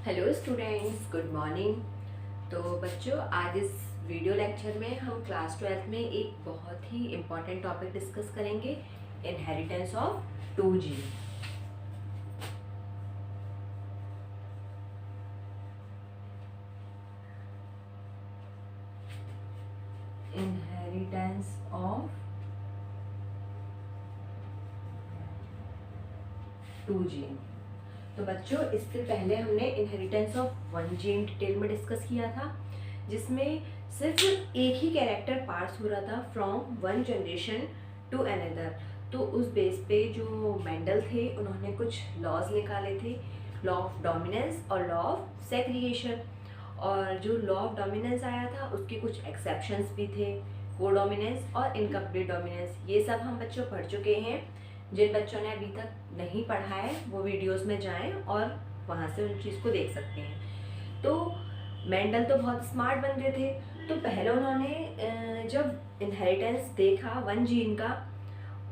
Hello students, good morning. तो बच्चों, आज इस वीडियो लेक्चर में हम क्लास 12th में एक बहुत ही इम्पॉर्टेंट टॉपिक डिस्कस करेंगे, inheritance of two gene. Inheritance of two gene. तो बच्चों, इससे पहले हमने inheritance of one gene detail में डिस्कस किया था, जिसमें सिर्फ एक ही कैरेक्टर पास हो रहा था from one generation to another. तो उस बेस पे जो मेंडल थे, उन्होंने कुछ लॉज निकाले थे, लॉ ऑफ डोमिनेंस और लॉ ऑफ सेग्रीगेशन। और जो लॉ ऑफ डोमिनेंस आया था, उसके कुछ एक्सेप्शंस भी थे, कोडोमिनेंस और इनकम्प्लीट डोमिनेंस। ये सब हम बच्चों पढ़ चुके हैं। जिन बच्चों ने अभी तक नहीं पढ़ा है, वो वीडियोस में जाएं और वहाँ से उन चीज़ को देख सकते हैं। तो मेंडल तो बहुत स्मार्ट बंदे थे, तो पहले उन्होंने जब इनहेरिटेंस देखा वन जीन का,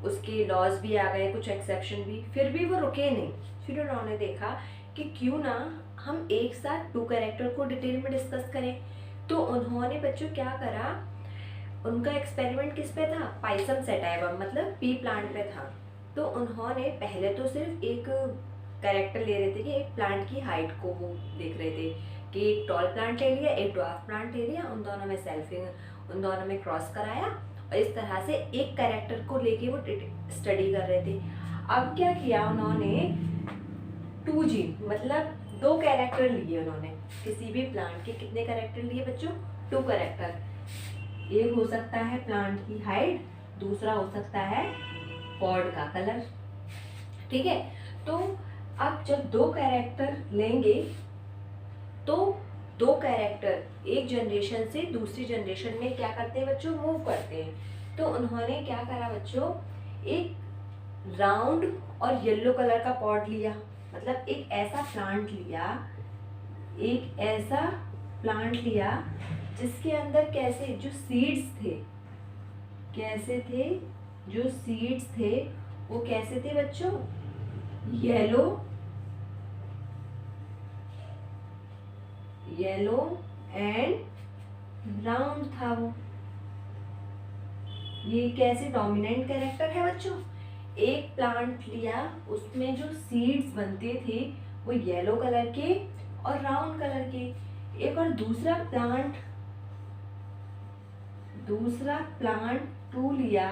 उसके लॉज भी आ गए, कुछ एक्सेप्शन भी, फिर भी वो रुके नहीं। फिर उन्होंने देखा कि क्यों ना हम एक साथ टू कैरेक्टर को डिटेल में डिस्कस करें। तो उन्होंने बच्चों क्या करा, उनका एक्सपेरिमेंट किस पे था, पाइसम सेटाइवम मतलब पी प्लांट पे था। तो उन्होंने पहले तो सिर्फ एक कैरेक्टर ले रहे थे कि एक प्लांट की हाइट को वो देख रहे थे कि एक टॉल प्लांट ले लिया, एक ड्वार्फ प्लांट ले लिया, उन दोनों में सेल्फिंग, उन दोनों में क्रॉस कराया और इस तरह से एक कैरेक्टर को लेके वो स्टडी कर रहे थे। अब क्या किया उन्होंने, टू जीन मतलब दो कैरेक्टर लिए उन्होंने। किसी भी प्लांट के कितने कैरेक्टर लिए बच्चों, टू कैरेक्टर। एक हो सकता है प्लांट की हाइट, दूसरा हो सकता है पॉड का कलर। ठीक है। तो अब जब दो कैरेक्टर लेंगे, तो दो कैरेक्टर एक जनरेशन से दूसरी जनरेशन में क्या करते हैं बच्चों, मूव करते हैं। तो उन्होंने क्या करा बच्चों, एक राउंड और येलो कलर का पॉड लिया, मतलब एक ऐसा प्लांट लिया, एक ऐसा प्लांट लिया जिसके अंदर कैसे जो सीड्स थे, कैसे थे जो सीड्स थे, वो कैसे थे बच्चों, येलो येलो एंड राउंड था वो। ये कैसे डोमिनेंट कैरेक्टर है बच्चों। एक प्लांट लिया, उसमें जो सीड्स बनते थे वो येलो कलर के और राउंड कलर के। एक और दूसरा प्लांट टू लिया,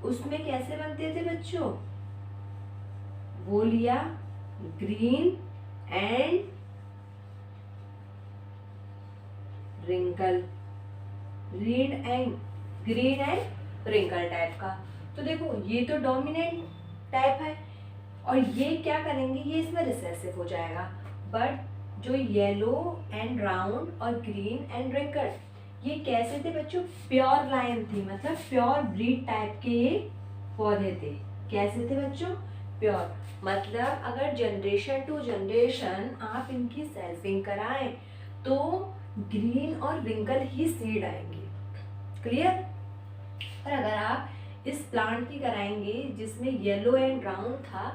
उसमें कैसे बनते थे बच्चों, वो लिया green and wrinkle, green and wrinkle type का। तो देखो, ये तो डोमिनेंट टाइप है और ये क्या करेंगे, ये इसमें रिसेसिव हो जाएगा। बट जो येलो एंड राउंड और ग्रीन एंड रिंकल, ये कैसे थे बच्चों, प्योर लाइन थी, मतलब प्योर ब्रीड टाइप के ये पौधे थे। कैसे थे बच्चों, प्योर। मतलब अगर जनरेशन टू जनरेशन आप इनकी सेल्फिंग कराएं तो ग्रीन और रिंकल ही सीड आएंगे। क्लियर। और अगर आप इस प्लांट की कराएंगे जिसमें येलो एंड राउंड था,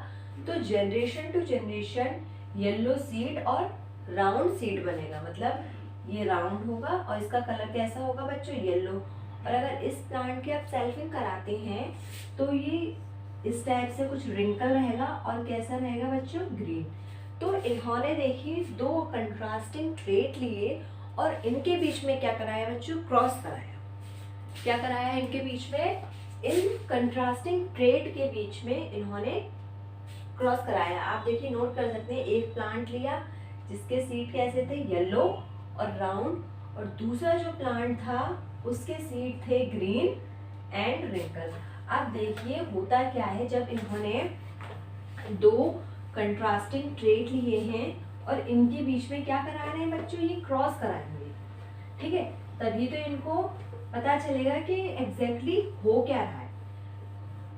तो generation to generation yellow seed और राउंड सीड बनेगा, मतलब ये राउंड होगा और इसका कलर कैसा होगा बच्चों, येलो। और अगर इस प्लांट की आप सेल्फिंग कराते हैं तो ये इस टाइप से कुछ रिंकल रहेगा और कैसा रहेगा बच्चों, ग्रीन। तो इन्होंने देखिए दो कंट्रास्टिंग ट्रेट लिए और इनके बीच में क्या कराया बच्चों, क्रॉस कराया। क्या कराया है इनके बीच में, इन कंट्रास्टिंग ट्रेट के बीच में इन्होंने क्रॉस कराया। आप देखिए, नोट कर सकते हैं, एक प्लांट लिया जिसके सीड कैसे थे, येलो और राउंड, और दूसरा जो प्लांट था उसके सीड थे ग्रीन एंड रिंकल। अब देखिए होता क्या है, जब इन्होंने दो कंट्रास्टिंग ट्रेट लिए हैं और इनके बीच में क्या करा रहे हैं बच्चों, ये क्रॉस कराएंगे। ठीक है, तभी तो इनको पता चलेगा कि एग्जैक्टली हो क्या रहा है।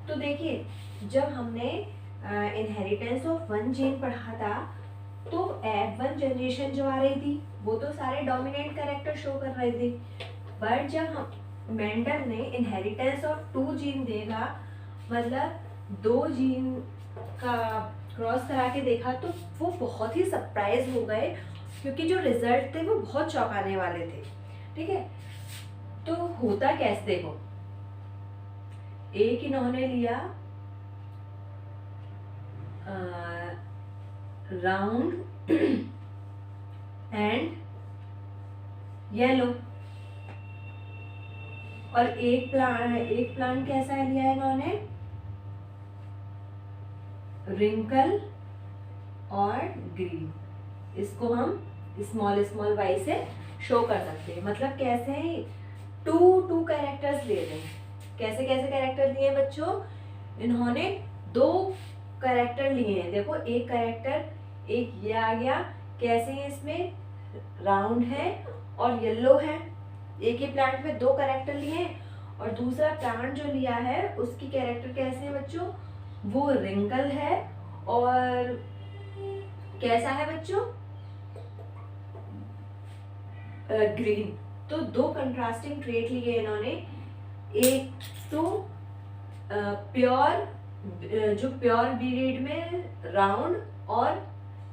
तो देखिए, जब हमने इनहेरिटेंस ऑफ वन जीन पढ़ा था, तो वन जनरेशन जो आ रही थी वो तो सारे डोमिनेंट कैरेक्टर शो कर रहे थे। बट जब हम मेंडल ने इनहेरिटेंस ऑफ टू जीन देखा, मतलब दो जीन का क्रॉस करा के देखा तो वो बहुत ही सरप्राइज हो गए, क्योंकि जो रिजल्ट थे वो बहुत चौंकाने वाले थे। ठीक है, तो होता कैसे देखो, एक इन्होंने लिया राउंड एंड येलो, और एक प्लांट कैसा लिया है इन्होंने, रिंकल और ग्रीन। इसको हम स्मॉल वाई से शो कर सकते हैं। मतलब कैसे है, टू कैरेक्टर्स ले रहे हैं। कैसे कैसे कैरेक्टर लिए बच्चों, इन्होंने 2 कैरेक्टर लिए हैं। देखो एक कैरेक्टर, एक ये आ गया, कैसे है, इसमें राउंड है और येलो है। एक ही प्लांट में 2 कैरेक्टर लिए हैं। और दूसरा प्लांट जो लिया है उसकी कैरेक्टर कैसे है बच्चों, वो रिंकल है और कैसा है बच्चों, ग्रीन। तो 2 कंट्रास्टिंग ट्रेट लिए इन्होंने। एक तो प्योर, जो प्योर ब्रीड में राउंड और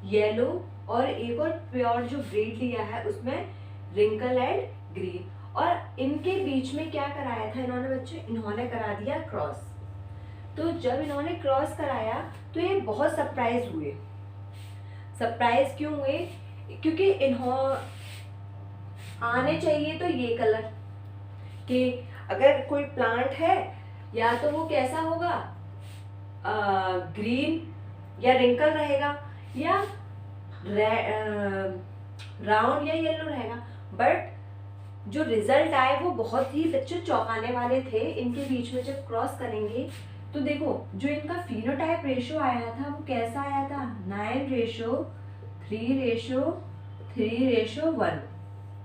येलो, और एक और प्योर जो ब्रीड लिया है उसमें रिंकल एंड ग्रीन। और इनके बीच में क्या कराया था इन्होंने बच्चों, इन्होंने करा दिया क्रॉस। तो जब इन्होंने क्रॉस कराया तो ये बहुत सरप्राइज हुए। सरप्राइज क्यों हुए, क्योंकि आने चाहिए तो ये कलर, कि अगर कोई प्लांट है या तो वो कैसा होगा, ग्रीन या रिंकल रहेगा, या राउंड या येलो रहेगा। बट जो रिजल्ट आए वो बहुत ही बच्चों चौंकाने वाले थे। इनके बीच में जब क्रॉस करेंगे तो देखो जो इनका फिनोटाइप रेशो आया था वो कैसा आया था, 9:3:1।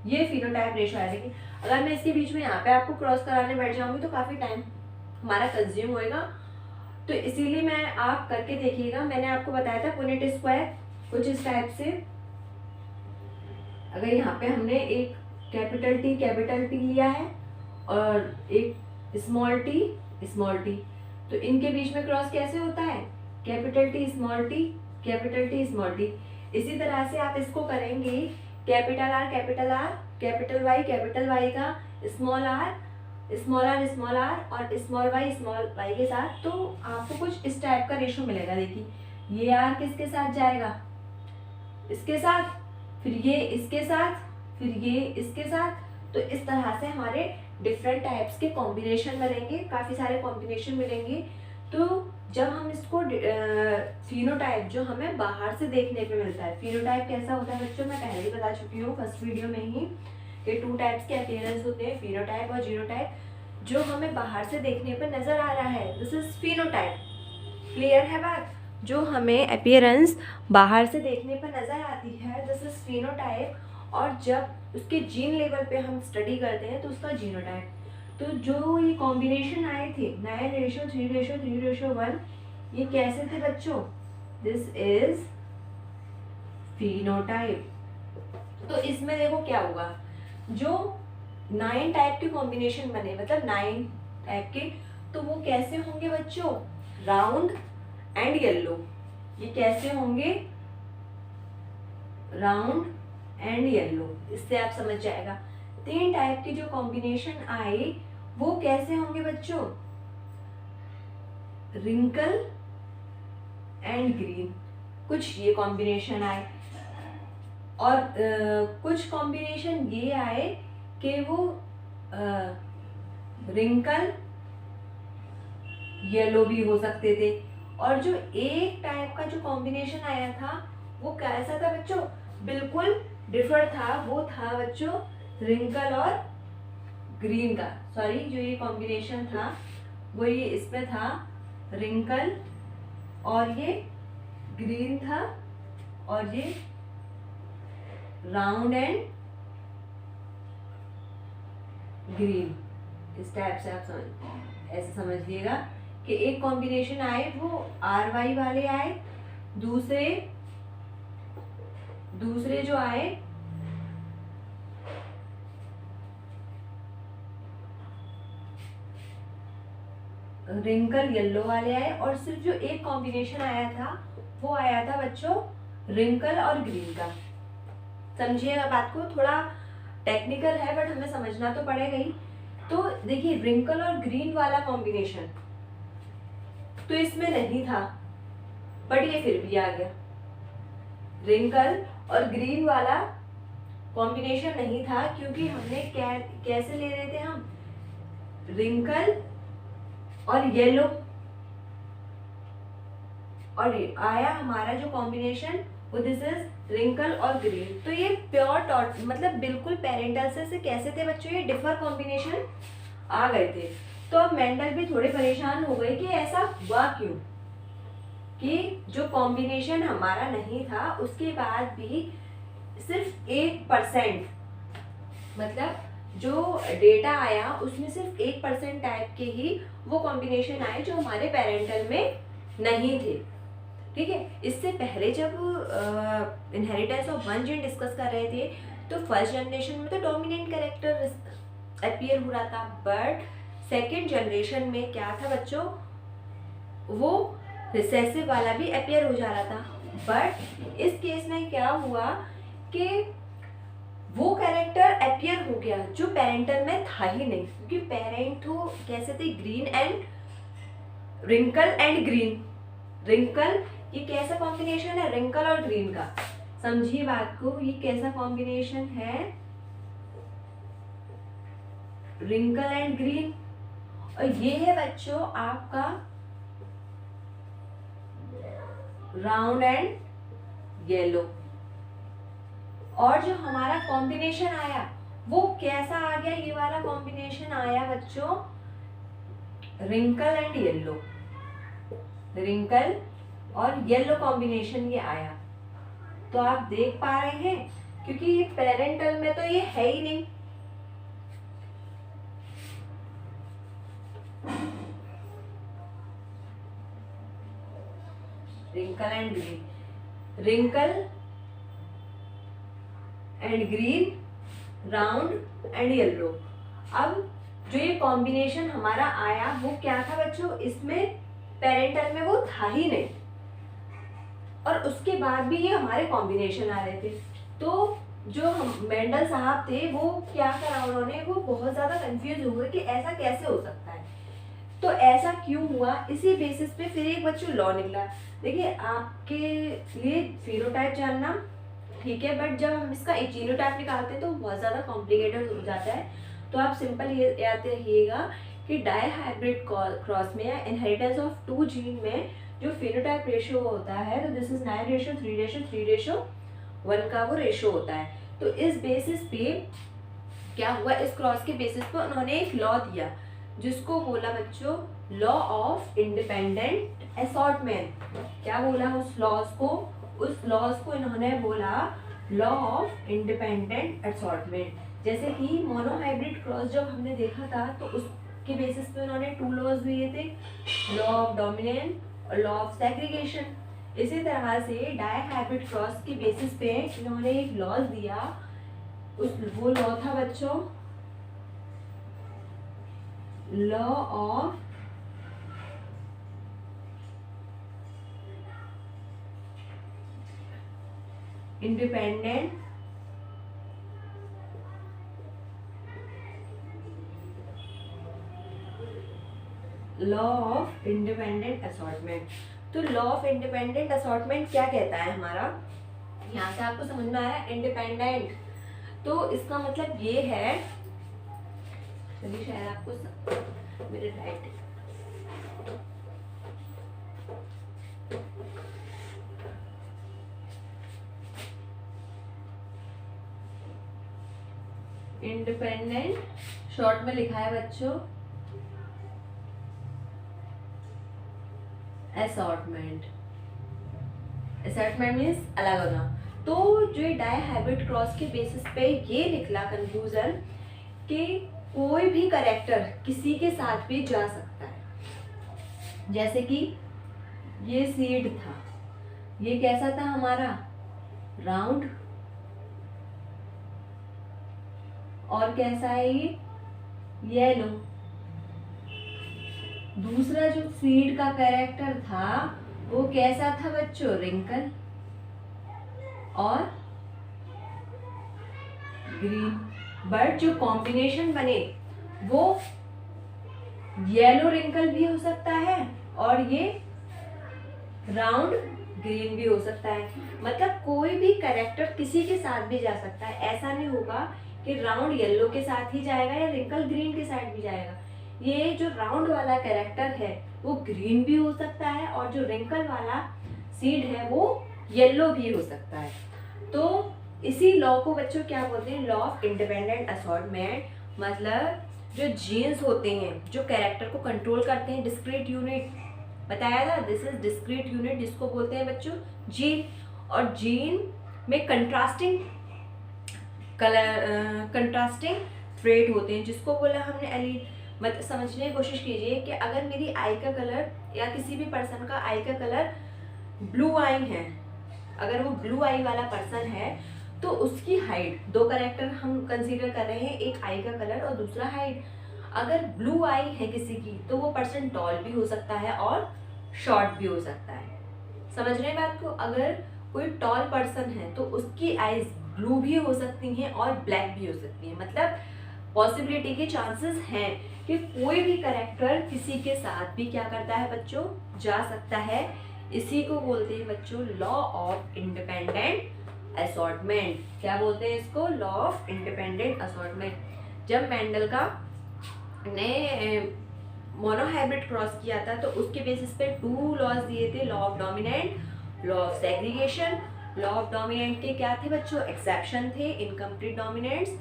ये फिनोटाइप रेशो आया। लेकिन अगर मैं इसके बीच में यहाँ पे आपको क्रॉस कराने बैठ जाऊंगी तो काफी टाइम हमारा कंज्यूम होएगा। तो इसीलिए मैं, आप करके देखिएगा। मैंने आपको बताया था पुनेट स्क्वायर कुछ इस टाइप से। अगर यहाँ पे हमने एक कैपिटल टी लिया है और एक स्मॉल टी, तो इनके बीच में क्रॉस कैसे होता है, capital T small T, capital T small T. इसी तरह से आप इसको करेंगे, कैपिटल आर, कैपिटल वाई का स्मॉल आर और स्मॉल वाई के साथ, तो आपको कुछ इस टाइप का रेशो मिलेगा। देखिए ये आर किसके साथ जाएगा, इसके साथ, फिर ये इसके साथ, फिर ये इसके साथ। तो इस तरह से हमारे डिफरेंट टाइप्स के कॉम्बिनेशन बनेंगे, काफी सारे कॉम्बिनेशन मिलेंगे। तो जब हम इसको फिनोटाइप जो हमें बाहर से देखने पे मिलता है, फिनोटाइप कैसा होता है बच्चों, मैं पहले ही बता चुकी हूँ फर्स्ट वीडियो में ही, कि 2 टाइप्स के अपीयरेंस होते हैं, फिनोटाइप और जीनोटाइप। जो हमें बाहर से देखने पर नजर आ रहा है दिस इज फिनोटाइप। क्लियर है बात, जो हमें अपीयरेंस बाहर से देखने पर नजर आती है दिस इज फिनोटाइप, और जब उसके जीन लेवल पे हम स्टडी करते हैं तो उसका जीनोटाइप। तो जो ये कॉम्बिनेशन आए थे 9:3:1, ये कैसे थे बच्चों, दिस इज फिनोटाइप। तो इसमें देखो क्या होगा, जो 9 टाइप के कॉम्बिनेशन बने, मतलब 9 टाइप के, तो वो कैसे होंगे बच्चों, राउंड एंड येलो। ये कैसे होंगे, राउंड एंड येलो। इससे आप समझ जाएगा। 3 टाइप के जो कॉम्बिनेशन आए वो कैसे होंगे बच्चों, रिंकल एंड ग्रीन, कुछ ये कॉम्बिनेशन आए। और कुछ कॉम्बिनेशन ये आए कि वो रिंकल येलो भी हो सकते थे। और जो एक टाइप का जो कॉम्बिनेशन आया था वो कैसा था बच्चों, बिल्कुल डिफरेंट था। वो था बच्चों रिंकल और ग्रीन का, सॉरी जो ये कॉम्बिनेशन था वो ये इसमें था, रिंकल और ये ग्रीन था, और ये राउंड एंड ग्रीन। इस टाइप से आप ऐसे समझिएगा कि एक कॉम्बिनेशन आए वो RY वाले आए, दूसरे जो आए रिंकल येलो वाले आए, और सिर्फ जो एक कॉम्बिनेशन आया था वो आया था बच्चों रिंकल और ग्रीन का। समझिएगा बात को, थोड़ा टेक्निकल है बट हमें समझना तो पड़ेगा ही। तो देखिए रिंकल और ग्रीन वाला कॉम्बिनेशन तो इसमें नहीं था, बट ये फिर भी आ गया। रिंकल और ग्रीन वाला कॉम्बिनेशन नहीं था क्योंकि हमने कैसे ले रहे थे हम, रिंकल और येलो, और आया हमारा जो कॉम्बिनेशन वो दिस इज रिंकल और ग्रीन। तो ये प्योर टॉट मतलब बिल्कुल पेरेंटल से कैसे थे बच्चों, ये डिफर कॉम्बिनेशन आ गए थे। तो अब मेंडल भी थोड़े परेशान हो गए कि ऐसा हुआ क्यों, कि जो कॉम्बिनेशन हमारा नहीं था उसके बाद भी सिर्फ 1%, मतलब जो डेटा आया उसमें सिर्फ 1% टाइप के ही वो कॉम्बिनेशन आए जो हमारे पेरेंटल में नहीं थे। ठीक है, इससे पहले जब inheritance of one gene discuss कर रहे थे तो फर्स्ट जनरेशन में तो डोमिनेंट कैरेक्टर अपीयर हो रहा था, बट सेकेंड जनरेशन में क्या था बच्चों, वो रिसेसिव वाला भी अपीयर हो जा रहा था। बट इस केस में क्या हुआ कि वो कैरेक्टर अपीयर हो गया जो पेरेंटल में था ही नहीं, क्योंकि पेरेंट तो कैसे थे, green and wrinkle and green. Wrinkle ये कैसा कॉम्बिनेशन है, रिंकल और ग्रीन का, समझिए बात को, ये कैसा कॉम्बिनेशन है, रिंकल एंड ग्रीन। और ये है बच्चों आपका राउंड एंड येलो। और जो हमारा कॉम्बिनेशन आया वो कैसा आ गया, ये वाला कॉम्बिनेशन आया बच्चों रिंकल एंड येलो, रिंकल और येलो कॉम्बिनेशन ये आया। तो आप देख पा रहे हैं क्योंकि ये पेरेंटल में तो ये है ही नहीं। Wrinkle and green, wrinkle and green, round and yellow. अब जो ये कॉम्बिनेशन हमारा आया वो क्या था बच्चों, इसमें पेरेंटल में वो था ही नहीं, और उसके बाद भी ये हमारे कॉम्बिनेशन आ रहे थे। तो जो हम मेंडल साहब थे वो क्या करा उन्होंने, वो बहुत ज्यादा कंफ्यूज हो गए कि ऐसा कैसे हो सकता है, तो ऐसा क्यों हुआ। इसी बेसिस पे फिर एक बच्चों लॉ निकला। देखिए आपके लिए फिनोटाइप जानना ठीक है, बट जब हम इसका जीनोटाइप निकालते हैं तो बहुत ज़्यादा कॉम्प्लिकेटेड हो जाता है। तो आप सिंपल ये याद रखिएगा कि डाई हाइब्रिड क्रॉस में या इनहेरिटेंस ऑफ 2 जीन में जो फिनोटाइप रेशियो होता है तो दिस इज 9:3:3:1 का वो रेशियो होता है। तो इस बेसिस पे क्या हुआ, इस क्रॉस के बेसिस पे उन्होंने एक लॉ दिया जिसको बोला बच्चों लॉ ऑफ इंडिपेंडेंट असॉर्टमेंट। क्या बोला उस लॉज को, उस लॉज को इन्होंने बोला लॉ ऑफ इंडिपेंडेंट असॉर्टमेंट। जैसे कि मोनोहाइब्रिड क्रॉस जब हमने देखा था तो उसके बेसिस पे उन्होंने 2 लॉज दिए थे, लॉ ऑफ डोमिनेंट और लॉ ऑफ सेग्रीगेशन। इसी तरह से डायहाइब्रिड क्रॉस के बेसिस पे इन्होंने एक लॉज दिया, वो लॉ था बच्चों law of independent law of independent assortment. तो लॉ ऑफ इंडिपेंडेंट असॉर्टमेंट क्या कहता है हमारा, यहाँ से आपको समझ में आया इंडिपेंडेंट, तो इसका मतलब ये है, चलिए शायद आपको मेरे राइट इंडिपेंडेंट शॉर्ट में लिखा है बच्चों असॉर्टमेंट। असॉर्टमेंट मीन्स अलग होना। तो जो ये डायहाइब्रिड क्रॉस के बेसिस पे ये निकला कंक्लूजन कि कोई भी कैरेक्टर किसी के साथ भी जा सकता है। जैसे कि ये सीड था, ये कैसा था हमारा राउंड, और कैसा है ये येलो। दूसरा जो सीड का कैरेक्टर था वो कैसा था बच्चों, रिंकल और ग्रीन। बट जो कॉम्बिनेशन बने वो येलो रिंकल भी हो सकता है और ये राउंड ग्रीन भी हो सकता है। मतलब कोई भी कैरेक्टर किसी के साथ भी जा सकता है, ऐसा नहीं होगा कि राउंड येलो के साथ ही जाएगा या रिंकल ग्रीन के साथ भी जाएगा। ये जो राउंड वाला कैरेक्टर है वो ग्रीन भी हो सकता है और जो रिंकल वाला सीड है वो येलो भी हो सकता है। तो इसी लॉ को बच्चों क्या बोलते हैं, लॉ ऑफ इंडिपेंडेंट असॉर्टमेंट। मतलब जो जीन्स होते हैं जो कैरेक्टर को कंट्रोल करते हैं, डिस्क्रीट यूनिट बताया था, दिस इज डिस्क्रीट यूनिट जिसको बोलते हैं बच्चों जीन। और जीन में कंट्रास्टिंग कलर कंट्रास्टिंग ट्रेट होते हैं, जिसको बोला हमने एलीन। मतलब समझने की कोशिश कीजिए कि अगर मेरी आई का कलर या किसी भी पर्सन का आई का कलर ब्लू आई है, अगर वो ब्लू आई वाला पर्सन है तो उसकी हाइट, दो कैरेक्टर हम कंसीडर कर रहे हैं, एक आई का कलर और दूसरा हाइट। अगर ब्लू आई है किसी की तो वो पर्सन टॉल भी हो सकता है और शॉर्ट भी हो सकता है। समझ रहे हैं बात को, अगर कोई टॉल पर्सन है तो उसकी आईज ब्लू भी हो सकती हैं और ब्लैक भी हो सकती हैं। मतलब पॉसिबिलिटी के चांसेस हैं कि कोई भी कैरेक्टर किसी के साथ भी क्या करता है बच्चों, जा सकता है। इसी को बोलते हैं बच्चों लॉ ऑफ इंडिपेंडेंट असॉर्टमेंट। क्या बोलते हैं इसको, लॉ ऑफ इंडिपेंडेंट असॉर्टमेंट। जब मेंडल का ने मोनोहाइब्रिड क्रॉस किया था तो उसके बेसिस पे 2 लॉज दिए थे, law of dominant, law of segregation. Law of dominant के क्या थे बच्चों, एक्सेप्शन थे, इनकम्प्लीट डोमिनेंट्स,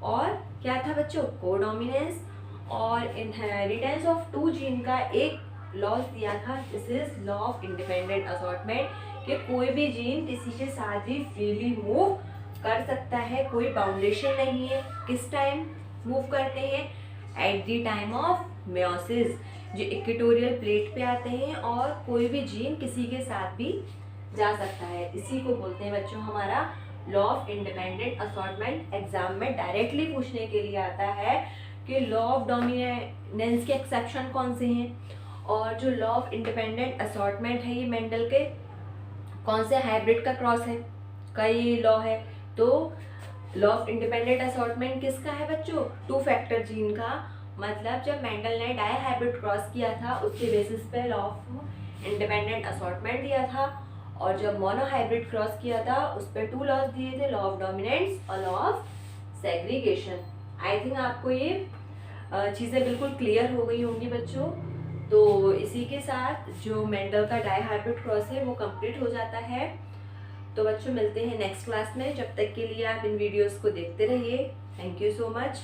और क्या था बच्चों, कोडोमिनेंस। और इनहेरिटेंस ऑफ 2 जीन का एक लॉ दिया था, this is law of independent assortment, कि कोई भी जीन किसी के साथ भी फ्रीली मूव कर सकता है, कोई बाउंडेशन नहीं है। किस टाइम मूव करते हैं, at the time of meiosis, जो इक्वेटोरियल प्लेट पे आते हैं, और कोई भी जीन किसी के साथ भी जा सकता है। इसी को बोलते हैं बच्चों हमारा law of independent assortment. Exam में डायरेक्टली पूछने के लिए आता है कि लॉ ऑफ डोमिनेंस के एक्सेप्शन कौन से हैं, और जो लॉ ऑफ इंडिपेंडेंट असॉर्टमेंट है ये मेंडल के कौन से हाइब्रिड का क्रॉस है, का ये लॉ है। तो लॉ ऑफ इंडिपेंडेंट असॉर्टमेंट किसका है बच्चों, 2 फैक्टर जीन का। मतलब जब मेंडल ने डाई हाइब्रिड क्रॉस किया था उसके बेसिस पे लॉ ऑफ इंडिपेंडेंट असॉर्टमेंट दिया था, और जब मोनो हाइब्रिड क्रॉस किया था उस पर 2 लॉज दिए थे, लॉ ऑफ डोमिनेंस और law of segregation. I think आपको ये चीज़ें बिल्कुल क्लियर हो गई होंगी बच्चों। तो इसी के साथ जो मेंडल का डाई हाइब्रिड क्रॉस है वो कंप्लीट हो जाता है। तो बच्चों मिलते हैं नेक्स्ट क्लास में, जब तक के लिए आप इन वीडियोस को देखते रहिए। Thank you so much.